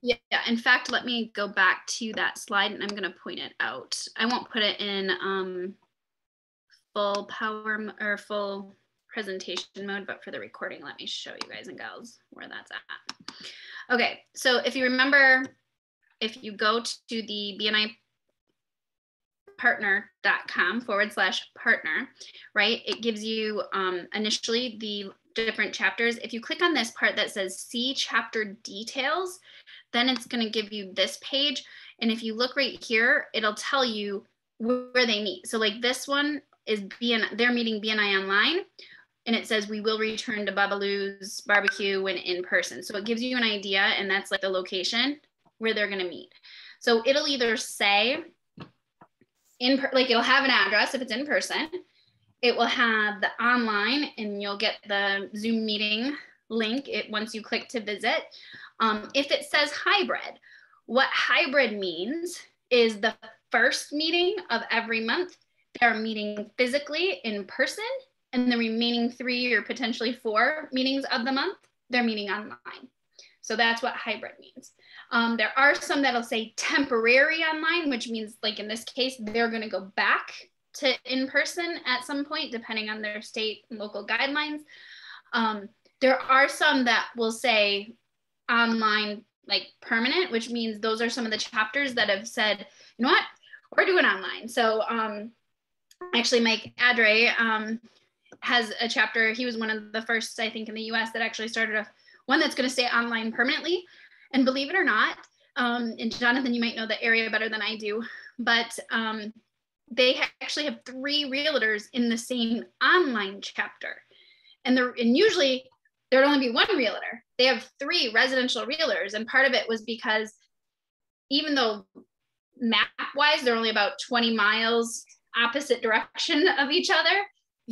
[SPEAKER 2] Yeah, in fact, let me go back to that slide and I'm going to point it out. I won't put it in full Powur or full presentation mode, but for the recording, let me show you guys and gals where that's at. Okay, so if you remember, if you go to the BNI partner.com/partner, right? It gives you initially the different chapters. If you click on this part that says see chapter details, then it's going to give you this page. And if you look right here, it'll tell you where they meet. So like this one is they're meeting BNI online. And it says we will return to Babalu's barbecue when in person. So it gives you an idea, and that's like the location where they're going to meet. So it'll either say like it'll have an address if it's in person. It will have the online, and you'll get the Zoom meeting link once you click to visit. If it says hybrid, what hybrid means is the first meeting of every month, they're meeting physically in person, and the remaining 3 or potentially 4 meetings of the month, they're meeting online. So that's what hybrid means. There are some that'll say temporary online, which means like in this case, they're going to go back to in-person at some point, depending on their state and local guidelines. There are some that will say online, like permanent, which means those are some of the chapters that have said, you know what, we're doing online. So actually Mike Adre has a chapter. He was one of the first, I think, in the US that actually started one that's going to stay online permanently. And believe it or not, and Jonathan, you might know the area better than I do, but they actually have 3 realtors in the same online chapter. And usually there'd only be 1 realtor. They have 3 residential realtors. And part of it was because even though map-wise, they're only about 20 miles opposite direction of each other,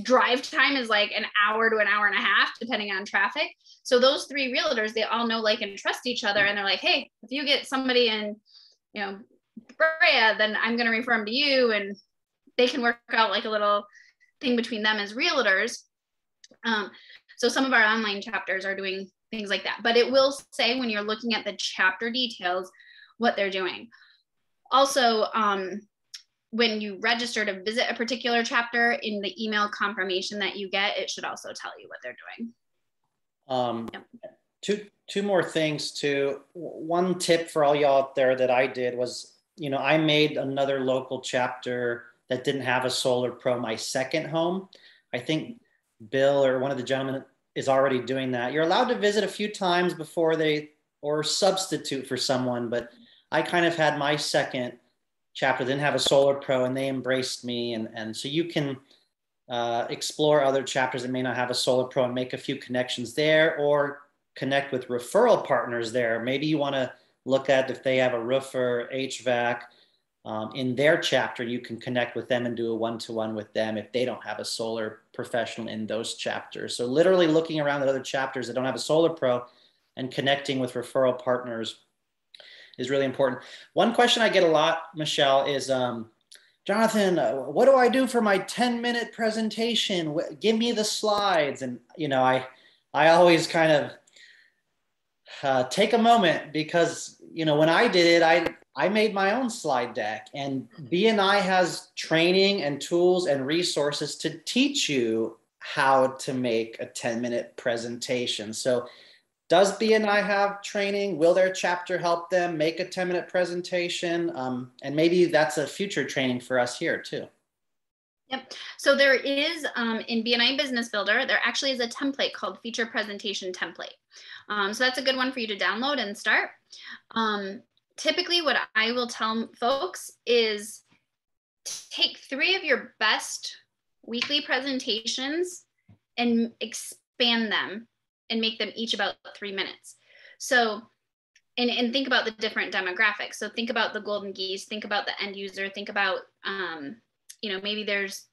[SPEAKER 2] drive time is like an hour to an hour and a half, depending on traffic. So those 3 realtors, they all know, like, and trust each other. And they're like, hey, if you get somebody in, you know, Brea, then I'm going to refer them to you. And they can work out like a little thing between them as realtors. So some of our online chapters are doing things like that, but it will say when you're looking at the chapter details, what they're doing. Also, when you register to visit a particular chapter, in the email confirmation that you get, it should also tell you what they're doing.
[SPEAKER 4] Yep. Two more things too. One tip for all y'all out there that I did was, you know, I made another local chapter that didn't have a Solar Pro, my second home. I think Bill or one of the gentlemen is already doing that. You're allowed to visit a few times before or substitute for someone, but I kind of had my second chapter didn't have a Solar Pro, and they embraced me. And so you can explore other chapters that may not have a Solar Pro and make a few connections there, or connect with referral partners there. Maybe you want to look at if they have a roofer, HVAC in their chapter, you can connect with them and do a one-to-one with them if they don't have a solar professional in those chapters. So literally looking around at other chapters that don't have a Solar Pro and connecting with referral partners is really important. One question I get a lot, Michelle, is, Jonathan, what do I do for my 10-minute presentation? Give me the slides. And, you know, I always kind of take a moment, because, you know, when I did it, I made my own slide deck, and BNI has training and tools and resources to teach you how to make a 10-minute presentation. So does BNI have training? Will their chapter help them make a 10-minute presentation? And maybe that's a future training for us here too.
[SPEAKER 2] Yep. So there is, in BNI Business Builder, there actually is a template called Feature Presentation Template. So that's a good one for you to download and start. Typically what I will tell folks is take 3 of your best weekly presentations and expand them and make them each about 3 minutes. So, and think about the different demographics. So think about the golden geese, think about the end user, think about, you know, maybe there's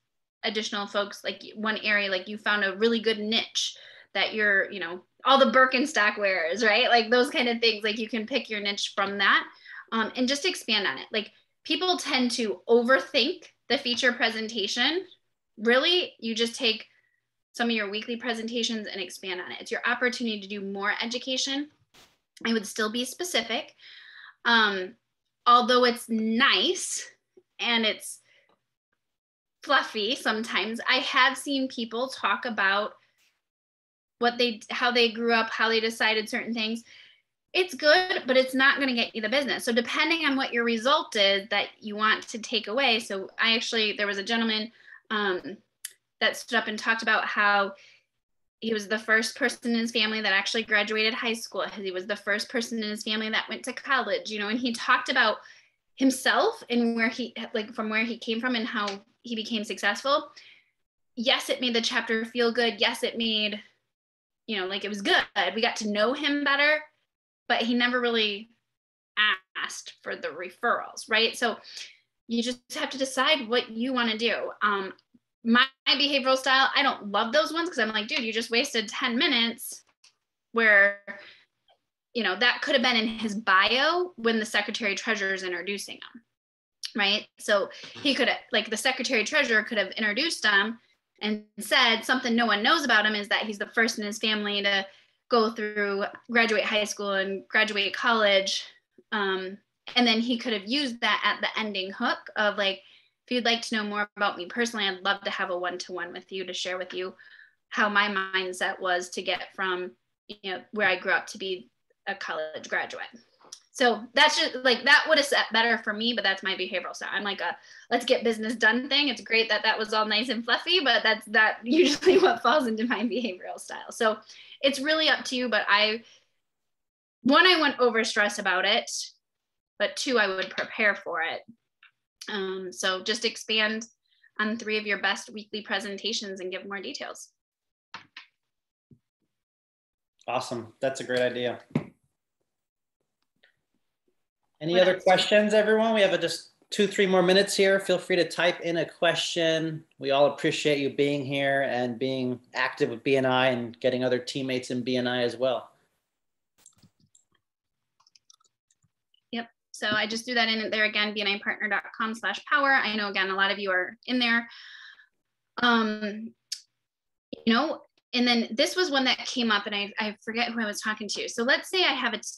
[SPEAKER 2] additional folks, like one area, like you found a really good niche that you're, you know, all the Birkenstock wearers, right? Like those kind of things, like you can pick your niche from that and just expand on it. Like people tend to overthink the feature presentation. Really, you just take some of your weekly presentations and expand on it. It's your opportunity to do more education. I would still be specific. Although it's nice and it's fluffy sometimes, I have seen people talk about how they grew up, how they decided certain things. It's good, but it's not going to get you the business. So depending on what your result is that you want to take away. So there was a gentleman that stood up and talked about how he was the first person in his family that actually graduated high school. He was the first person in his family that went to college, you know, and he talked about himself and from where he came from and how he became successful. Yes, it made the chapter feel good. Yes, it made, you know, like it was good. We got to know him better, but he never really asked for the referrals, right? So you just have to decide what you want to do. My behavioral style, I don't love those ones because I'm like, dude, you just wasted 10 minutes where, you know, that could have been in his bio when the secretary treasurer is introducing him, right? So he could have, like the secretary treasurer could have introduced him and said something no one knows about him is that he's the first in his family to go through, graduate high school and graduate college, And then he could have used that at the ending hook of like, if you'd like to know more about me personally, I'd love to have a one-to-one with you to share with you how my mindset was to get from, you know, where I grew up to be a college graduate. So that's just like, that would have set better for me, but that's my behavioral style. I'm like a, let's get business done thing. It's great that that was all nice and fluffy, but that's not usually what falls into my behavioral style. So it's really up to you, but I wouldn't over stress about it, but 2, I would prepare for it. So just expand on 3 of your best weekly presentations and give more details.
[SPEAKER 4] Awesome. That's a great idea. Any other questions, everyone? We have just 2-3 more minutes here. Feel free to type in a question. We all appreciate you being here and being active with BNI and getting other teammates in BNI as well.
[SPEAKER 2] Yep. So I just threw that in there again, bnipartner.com/Powur. I know, again, a lot of you are in there. You know, and then this was one that came up and I forget who I was talking to. So let's say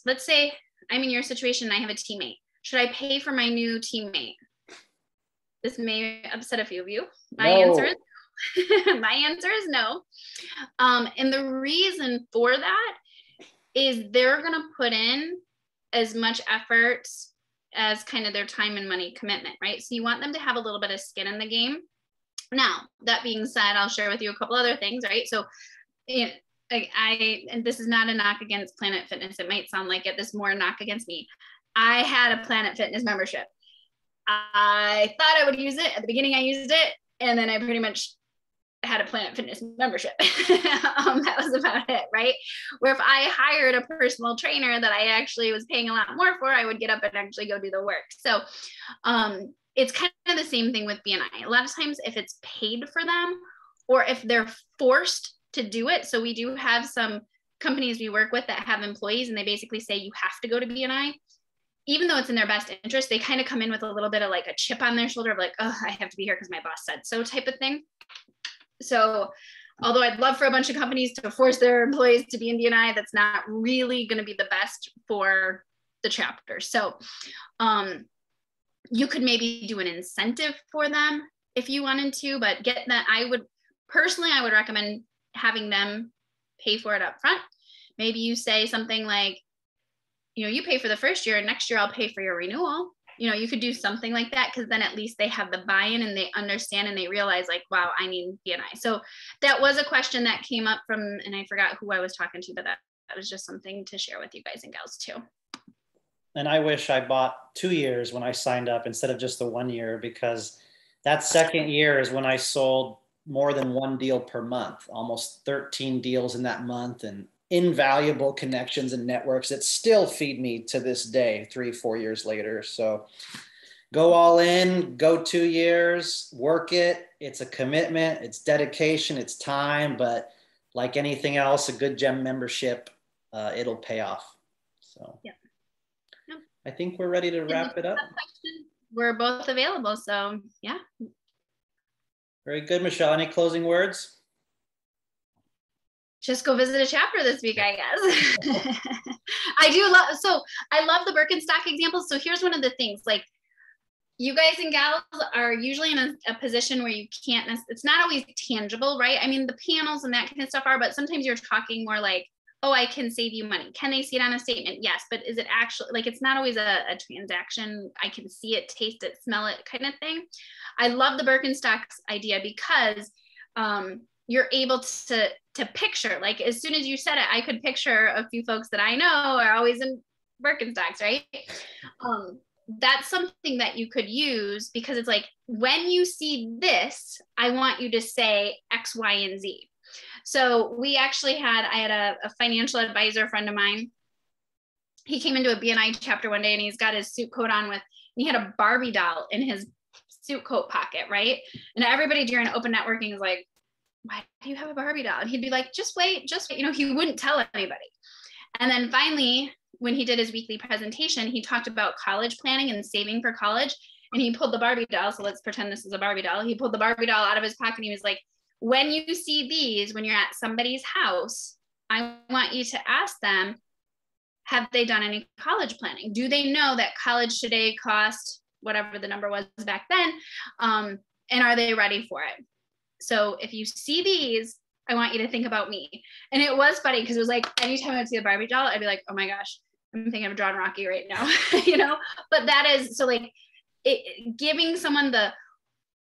[SPEAKER 2] let's say I'm in your situation and I have a teammate. Should I pay for my new teammate? This may upset a few of you. My answer is no. And the reason for that is they're going to put in as much effort as kind of their time and money commitment, right? So you want them to have a little bit of skin in the game. Now, that being said, I'll share with you a couple other things, right? So, you know, and this is not a knock against Planet Fitness. It might sound like it. This is more a knock against me. I had a Planet Fitness membership. I thought I would use it. At the beginning, I used it. And then I pretty much had a Planet Fitness membership. That was about it, right? Where if I hired a personal trainer that I actually was paying a lot more for, I would get up and actually go do the work. So it's kind of the same thing with BNI. A lot of times if it's paid for them or if they're forced to do it. So we do have some companies we work with that have employees and they basically say you have to go to BNI. Even though it's in their best interest, they kind of come in with a little bit of like a chip on their shoulder of like, oh, I have to be here because my boss said so type of thing. So although I'd love for a bunch of companies to force their employees to be in BNI, that's not really going to be the best for the chapter. So you could maybe do an incentive for them if you wanted to, but get that. I would recommend having them pay for it up front. Maybe you say something like, you know, you pay for the first year and next year I'll pay for your renewal. You know, you could do something like that because then at least they have the buy-in and they understand and they realize like, wow, I need BNI. So that was a question that came up from, and I forgot who I was talking to, but that was just something to share with you guys and gals too.
[SPEAKER 4] And I wish I bought 2 years when I signed up instead of just the 1 year, because that second year is when I sold more than 1 deal per month, almost 13 deals in that month, and invaluable connections and networks that still feed me to this day, 3-4 years later. So go all in, go 2 years, work it. It's a commitment, it's dedication, it's time, but like anything else, a good gem membership, it'll pay off. So yeah. I think we're ready to wrap it up.
[SPEAKER 2] We're both available, so yeah.
[SPEAKER 4] Very good, Michelle. Any closing words?
[SPEAKER 2] Just go visit a chapter this week, I guess. I love the Birkenstock example. So here's one of the things, like you guys and gals are usually in a position where you can't, it's not always tangible, right? I mean, the panels and that kind of stuff are, but sometimes you're talking more like, oh, I can save you money. Can they see it on a statement? Yes, but is it actually, like, it's not always a transaction. I can see it, taste it, smell it kind of thing. I love the Birkenstocks idea because you're able to picture, like as soon as you said it, I could picture a few folks that I know are always in Birkenstocks, right? That's something that you could use because it's like, when you see this, I want you to say X, Y, and Z. So we actually I had a financial advisor friend of mine. He came into a BNI chapter one day and he's got his suit coat on and he had a Barbie doll in his suit coat pocket, right? And everybody during open networking is like, why do you have a Barbie doll? And he'd be like, just wait, you know, he wouldn't tell anybody. And then finally, when he did his weekly presentation, he talked about college planning and saving for college. And he pulled the Barbie doll. So let's pretend this is a Barbie doll. He pulled the Barbie doll out of his pocket and he was like, when you see these, when you're at somebody's house, I want you to ask them, have they done any college planning? Do they know that college today cost whatever the number was back then? And are they ready for it? So if you see these, I want you to think about me. And it was funny because it was like, anytime I'd see a Barbie doll, I'd be like, oh my gosh, I'm thinking of John Rocky right now, you know, but that is, so like giving someone the,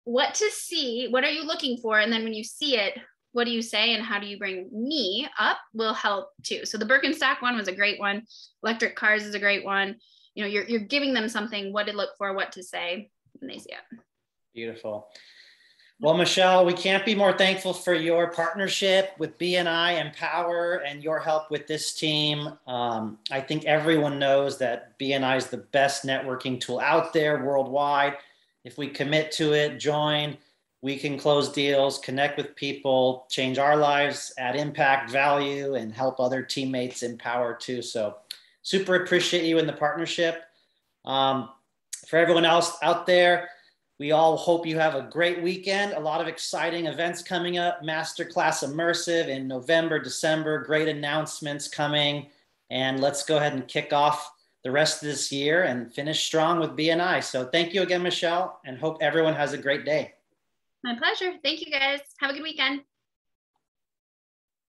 [SPEAKER 2] what to see, what are you looking for? And then when you see it, what do you say? And how do you bring me up will help too. So the Birkenstock one was a great one. Electric cars is a great one. You know, you're giving them something, what to look for, what to say, and they see it. Beautiful.
[SPEAKER 4] Well, Michelle, we can't be more thankful for your partnership with BNI and Powur and your help with this team. I think everyone knows that BNI is the best networking tool out there worldwide. If we commit to it, join, we can close deals, connect with people, change our lives, add impact, value, and help other teammates empower too. So super appreciate you in the partnership. For everyone else out there, we all hope you have a great weekend. A lot of exciting events coming up. Masterclass Immersive in November, December. Great announcements coming. And let's go ahead and kick off the rest of this year and finish strong with BNI. So thank you again, Michelle, and hope everyone has a great day.
[SPEAKER 2] My pleasure. Thank you, guys. Have a good weekend.